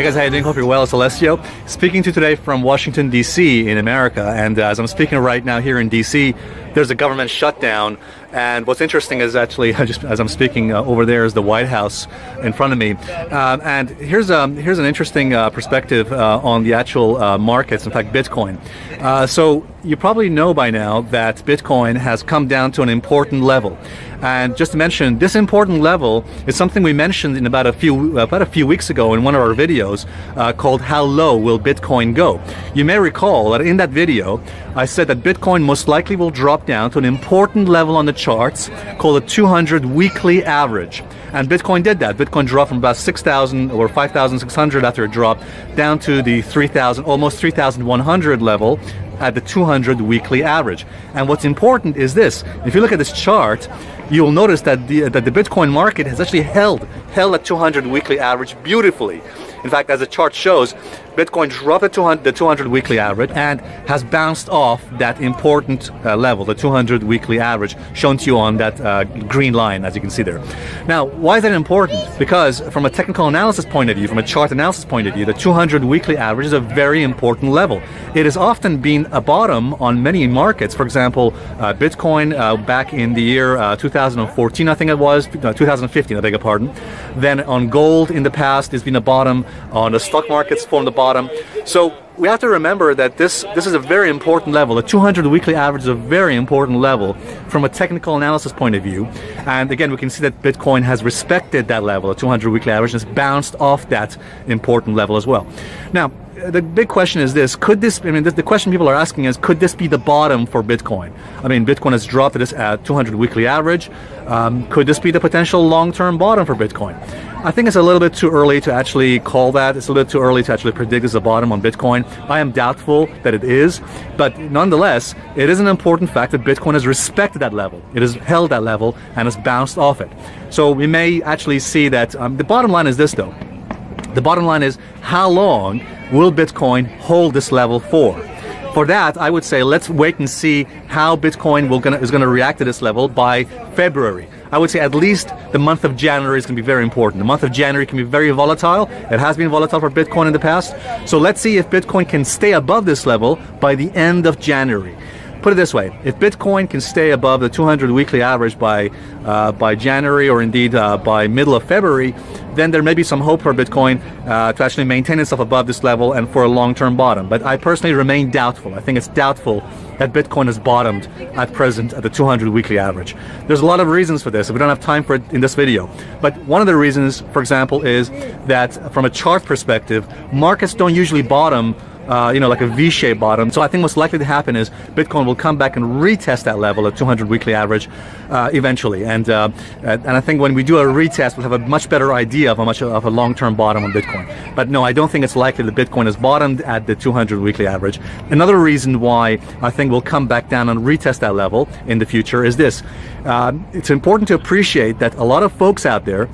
Hey guys, how you doing? Hope you're well. It's Alessio speaking to you today from Washington, D.C. in America. And as I'm speaking right now here in D.C., there's a government shutdown. And what's interesting is actually, just as I'm speaking over there is the White House in front of me. And here's an interesting perspective on the actual markets, in fact, Bitcoin. So you probably know by now that Bitcoin has come down to an important level. And just to mention, this important level is something we mentioned in about a few weeks ago in one of our videos called How Low Will Bitcoin Go? You may recall that in that video, I said that Bitcoin most likely will drop down to an important level on the charts called the 200 weekly average. And Bitcoin did that. Bitcoin dropped from about 6,000 or 5,600 after it dropped down to the 3,000, almost 3,100 level at the 200 weekly average. And what's important is this: if you look at this chart, you'll notice that the Bitcoin market has actually held at 200 weekly average beautifully. In fact, as the chart shows, Bitcoin dropped the 200 weekly average and has bounced off that important level, the 200 weekly average, shown to you on that green line, as you can see there. Now, why is that important? Because from a technical analysis point of view, from a chart analysis point of view, the 200 weekly average is a very important level. It has often been a bottom on many markets. For example, Bitcoin back in the year 2014, I think it was, 2015, I beg your pardon. Then on gold in the past, there's been a bottom. On the stock markets formed the bottom. So we have to remember that this is a very important level. The 200 weekly average is a very important level from a technical analysis point of view. And again, we can see that Bitcoin has respected that level, the 200 weekly average, and has bounced off that important level as well. Now, the big question is this: could this? I mean, the question people are asking is, could this be the bottom for Bitcoin? I mean, Bitcoin has dropped to this 200 weekly average. Could this be the potential long-term bottom for Bitcoin? I think it's a little bit too early to actually call that. It's a little bit too early to actually predict as a bottom on Bitcoin. I am doubtful that it is, but nonetheless, it is an important fact that Bitcoin has respected that level. It has held that level and has bounced off it. So we may actually see that. The bottom line is this, though. The bottom line is, how long will Bitcoin hold this level for? For that, I would say let's wait and see how Bitcoin is going to react to this level by February. I would say at least the month of January is going to be very important. The month of January can be very volatile. It has been volatile for Bitcoin in the past. So let's see if Bitcoin can stay above this level by the end of January. Put it this way: if Bitcoin can stay above the 200 weekly average by January, or indeed by middle of February, then there may be some hope for Bitcoin to actually maintain itself above this level and for a long-term bottom. But I personally remain doubtful. I think it's doubtful that Bitcoin has bottomed at present at the 200 weekly average. There's a lot of reasons for this. We don't have time for it in this video. But one of the reasons, for example, is that from a chart perspective, markets don't usually bottom like a V-shaped bottom. So I think what's likely to happen is Bitcoin will come back and retest that level at 200 weekly average eventually. And I think when we do a retest, we'll have a much better idea of how much of a long-term bottom on Bitcoin. But no, I don't think it's likely that Bitcoin has bottomed at the 200 weekly average. Another reason why I think we'll come back down and retest that level in the future is this. It's important to appreciate that a lot of folks out there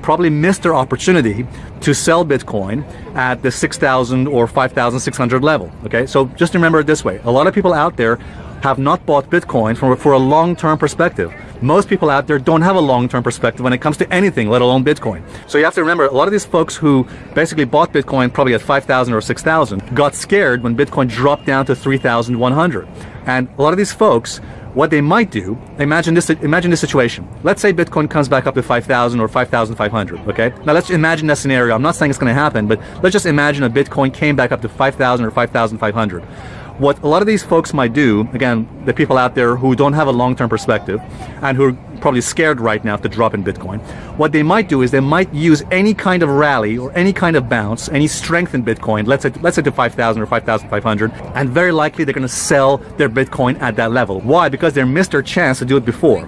probably missed their opportunity to sell Bitcoin at the 6,000 or 5,600 level. Okay, so just remember it this way: a lot of people out there have not bought Bitcoin for a long-term perspective. Most people out there don't have a long-term perspective when it comes to anything, let alone Bitcoin. So you have to remember, a lot of these folks who basically bought Bitcoin probably at 5,000 or 6,000 got scared when Bitcoin dropped down to 3,100. And a lot of these folks, what they might do, imagine this situation. Let's say Bitcoin comes back up to 5,000 or 5,500, okay? Now let's imagine that scenario. I'm not saying it's going to happen, but let's just imagine a Bitcoin came back up to 5,000 or 5,500. What a lot of these folks might do, again, the people out there who don't have a long-term perspective and who are probably scared right now to drop in Bitcoin, what they might do is they might use any kind of rally or any kind of bounce, any strength in Bitcoin, let's say to 5,000 or 5,500, and very likely they're going to sell their Bitcoin at that level. Why? Because they missed their chance to do it before.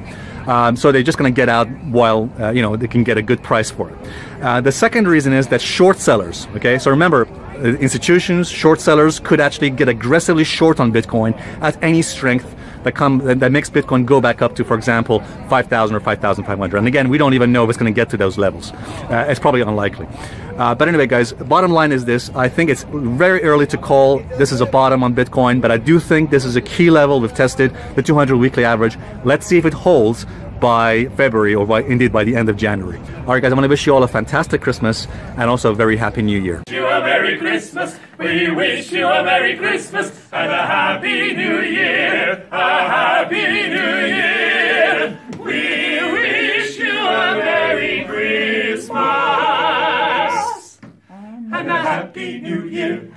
So they're just going to get out while they can get a good price for it. The second reason is that short sellers. Okay, so remember, institutions, short sellers could actually get aggressively short on Bitcoin at any strength that makes Bitcoin go back up to, for example, 5,000 or 5,500. And again, we don't even know if it's going to get to those levels. It's probably unlikely. But anyway, guys, bottom line is this. I think it's very early to call this is a bottom on Bitcoin, but I do think this is a key level. We've tested the 200 weekly average. Let's see if it holds by February, or indeed by the end of January. All right, guys, I want to wish you all a fantastic Christmas and also a very happy New Year. You a Merry Christmas. We wish you a Merry Christmas and a Happy New Year. A Happy New Year. We wish you a Merry Christmas and a Happy New Year.